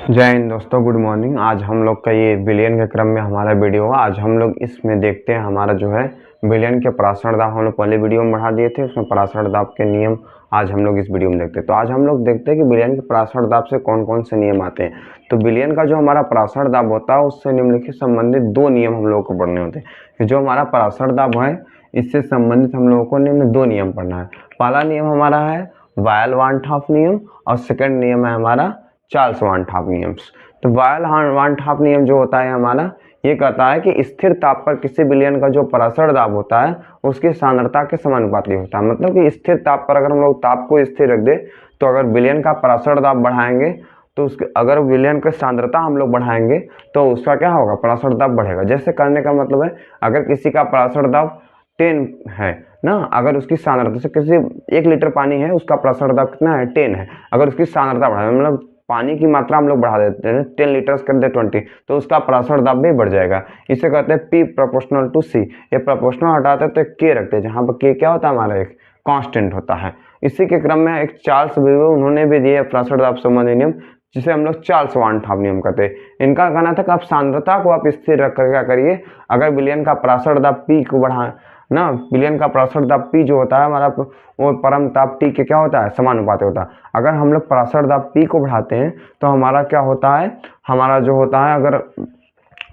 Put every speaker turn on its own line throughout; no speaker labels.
जय हिंद दोस्तों, good morning. आज हम लोग का ये बिलियन के क्रम में हमारा वीडियो है। आज हम लोग इसमें देखते हैं हमारा जो है बिलियन के पराशर दाब हम लोग पहले वीडियो में बढ़ा दिए थे, उसमें पराशर दाब के नियम आज हम लोग इस वीडियो में देखते हैं। तो आज हम लोग देखते हैं कि बिलियन के पराशर दाब से कौन कौन से नियम आते हैं। तो बिलियन का जो हमारा पराशर दाब होता है उससे निम्नलिखित संबंधित दो नियम हम लोगों को पढ़ने होते हैं। जो हमारा पराशर दाब है इससे संबंधित हम लोगों को निम्न दो नियम पढ़ना है। पहला नियम हमारा है वायल वान हाफ नियम और सेकंड नियम है हमारा चार्ल्स वान हाफ नियम्स। तो वायल वान हाफ नियम जो होता है हमारा, ये कहता है कि स्थिर ताप पर किसी विलयन का जो पराशर दाब होता है उसकी सांद्रता के समानुपाती होता है। मतलब कि स्थिर ताप पर अगर हम लोग ताप को स्थिर रख दे तो अगर विलयन का पराशर दाब बढ़ाएंगे तो उसके अगर विलयन की सांद्रता हम लोग बढ़ाएंगे तो उसका क्या होगा, पराशर दाब बढ़ेगा। जैसे करने का मतलब है, अगर किसी का पराशर दाब 10 है ना, अगर उसकी सांद्रता से किसी 1 लीटर पानी है उसका पराशर दाब कितना है, 10 है। अगर उसकी सांद्रता बढ़ा, मतलब पानी की मात्रा हम लोग बढ़ा देते हैं, 10 लीटर्स कर दे 20, तो उसका पराशर दाब भी बढ़ जाएगा। इसे कहते हैं P प्रोपोर्शनल टू C। ये प्रोपोर्शनल हटाते हैं तो K रखते हैं, जहाँ पर K क्या होता है, हमारा एक कांस्टेंट होता है। इसी के क्रम में एक चार्ल्स वीवर उन्होंने भी दिए पराशर दाब संबंधी नियम, जिसे हम लोग चार्ल्स वान हाफ नियम कहते हैं। इनका कहना था कि आप सांद्रता को आप स्थिर रख कर क्या करिए, अगर विलयन का पराशर दाब P को बढ़ाएं ना, विलयन का पराशर दाब P जो होता है हमारा, वो परम ताप T के क्या होता है, समानुपाती होता है। अगर हम लोग पराशर दाब P को बढ़ाते हैं तो हमारा क्या होता है, हमारा जो होता है, अगर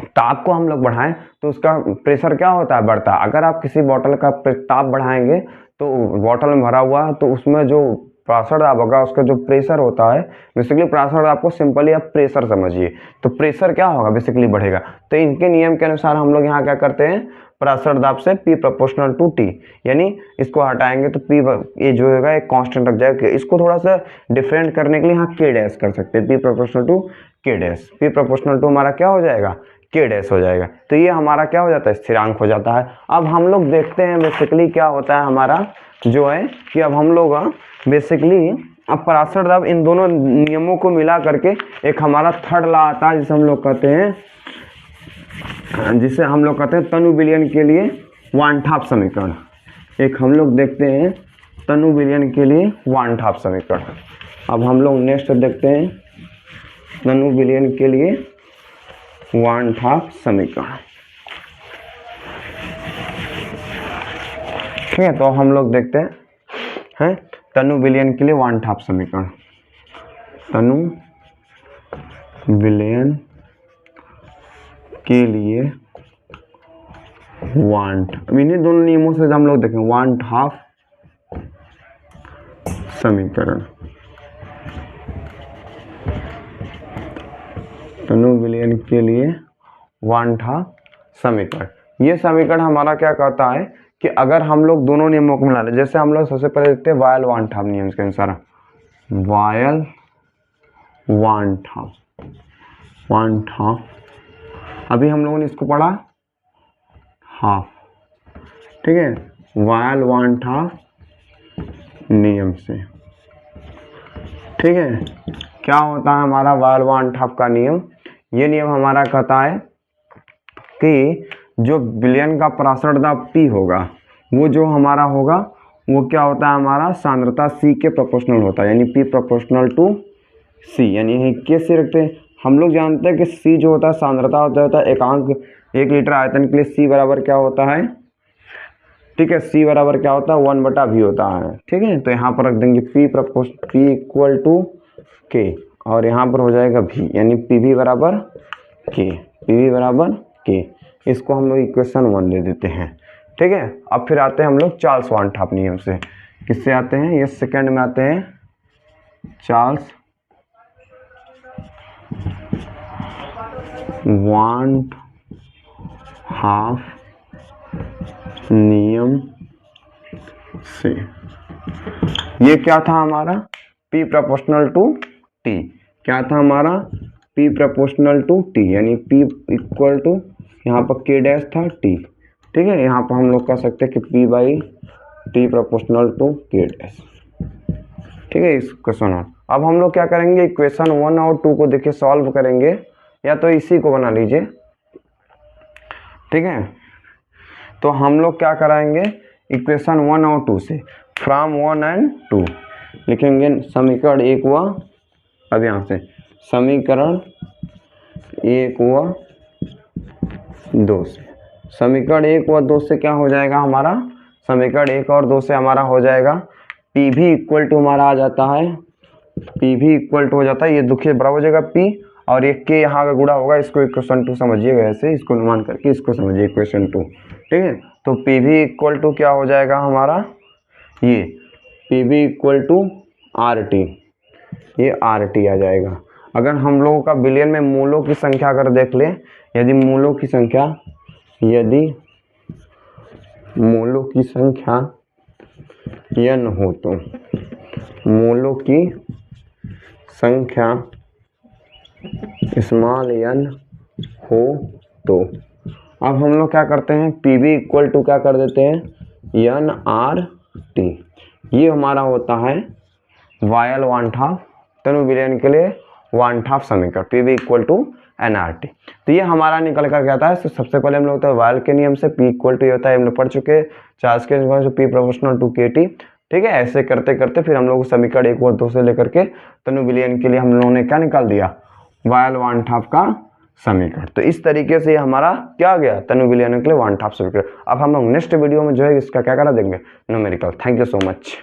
ताप को हम लोग बढ़ाएं तो उसका प्रेशर क्या होता है, बढ़ता है। अगर आप किसी बॉटल का ताप बढ़ाएंगे तो बॉटल में भरा हुआ है तो उसमें जो पराशर दाब होगा उसका जो प्रेशर होता है, बेसिकली पराशर दाब को सिंपली आप प्रेशर समझिए, तो प्रेशर क्या होगा, बेसिकली बढ़ेगा। तो इनके नियम के अनुसार हम लोग यहाँ क्या करते हैं, पराशर दाब से P प्रोपोर्शनल टू T, यानी इसको हटाएंगे तो P ये जो होगा एक कांस्टेंट रख जाएगा। इसको थोड़ा सा डिफरेंट करने के लिए यहाँ K डैश कर सकते हैं, P proportional to K dash. P proportional to हमारा क्या हो जाएगा, K डैश हो जाएगा। तो ये हमारा क्या हो जाता है, स्थिरांक हो जाता है। अब हम लोग देखते हैं बेसिकली क्या होता है हमारा जो है, कि अब हम लोग बेसिकली अब पराशर दाब इन दोनों नियमों को मिला करके एक हमारा थर्ड लॉ आता है, जिसे हम लोग कहते हैं तनु विलयन के लिए वान हाफ समीकरण। एक हम लोग देखते हैं तनु विलयन के लिए वान हाफ समीकरण। अब हम लोग नेक्स्ट देखते हैं तनु विलयन के लिए वान हाफ समीकरण। ठीक है, तो हम लोग देखते हैं तनु विलयन के लिए वान हाफ समीकरण। तनु विलयन के लिए वान, इन्हीं दोनों नियमों से हम लोग देखें वान हाफ समीकरण। तनु विलयन के लिए वान हाफ समीकरण। ये समीकरण हमारा क्या कहता है कि अगर हम लोग दोनों नियमों को मिला लें, जैसे हम लोग सबसे पहले देखते हैं वायल वान हाफ नियम के अनुसार, वायल वान हाफ, अभी हम लोगों ने इसको पढ़ा हाफ, ठीक है, वायल वान हाफ नियम से। ठीक है, क्या होता है हमारा वायल वान हाफ का नियम, ये नियम हमारा कहता है कि जो विलयन का पराशर दाब P होगा वो जो हमारा होगा वो क्या होता है, हमारा सांद्रता C के प्रोपोर्शनल होता है, यानी P प्रोपोर्शनल टू C, यानी कैसे रखते हैं हम लोग जानते हैं कि C जो होता है सांद्रता होता है एकांक 1 लीटर आयतन के लिए C बराबर क्या होता है, ठीक है, C बराबर क्या होता है 1/V होता है। ठीक है, तो यहाँ पर रख देंगे P इक्वल टू K और यहाँ पर हो जाएगा V, यानी PV बराबर K। इसको हम लोग इक्वेशन 1 दे देते हैं। ठीक है, अब फिर आते हैं हम लोग चार्ल्स वान हाफ नियम से। किससे आते हैं, ये सेकंड में आते हैं चार्ल्स वान हाफ नियम से। ये क्या था हमारा, P प्रोपोर्शनल टू T, क्या था हमारा P प्रोपोर्शनल टू T, यानी P इक्वल टू यहाँ पर K डैश था T। ठीक है, यहाँ पर हम लोग कह सकते हैं कि P by T proportional to K dash. ठीक है, इस क्वेश्चन। अब हम लोग क्या करेंगे, इक्वेशन 1 और 2 को देखिए सॉल्व करेंगे, या तो इसी को बना लीजिए। ठीक है, तो हम लोग क्या कराएंगे, इक्वेशन 1 और 2 से फ्रॉम 1 एंड 2 लिखेंगे समीकरण 1 व, अब यहाँ से समीकरण 1 व 2 से, समीकरण 1 व 2 से क्या हो जाएगा हमारा, समीकरण 1 और 2 से हमारा हो जाएगा पी भी इक्वल टू हमारा आ जाता है, पी भी इक्वल टू हो जाता है, ये दुखिए बराबर हो जाएगा पी और एक के यहाँ का गुणा होगा, इसको इक्वेशन 2 समझिएगा, ऐसे इसको अनुमान करके इसको समझिए इक्वेशन 2, ठीक है। तो पी भी इक्वल टू क्या हो जाएगा हमारा, ये पी भी इक्वल टू आर टी, ये आर टी आ जाएगा। अगर हम लोगों का बिलियन में मूलों की संख्या अगर देख लें, यदि मूलों की संख्या n हो तो मूलों की संख्या स्मॉल n हो तो अब हम लोग क्या करते हैं, पी बी इक्वल टू क्या कर देते हैं एन आर टी, ये हमारा होता है वायल 1/2 तनु विलयन के लिए 1/2 समीकरण, P B equal to N R T. तो ये हमारा निकल कर आता है। तो सबसे पहले हम लोग तो वायल के नियम से पी इक्वल टू होता है, हम लोग पढ़ चुके हैं, चार्ज के नियम से पी प्रोपोर्शनल टू के टी, ठीक है। ऐसे करते करते फिर हम लोग समीकरण 1 और 2 से लेकर के तनु विलयन के लिए हम लोगों ने क्या निकाल दिया, वायल 1/2 का समीकरण। तो इस तरीके से हमारा क्या गया, तनु विलयन के लिए 1/2 समीकरण। अब हम लोग नेक्स्ट वीडियो में जो है इसका क्या करा देंगे, numerical. Thank you so much.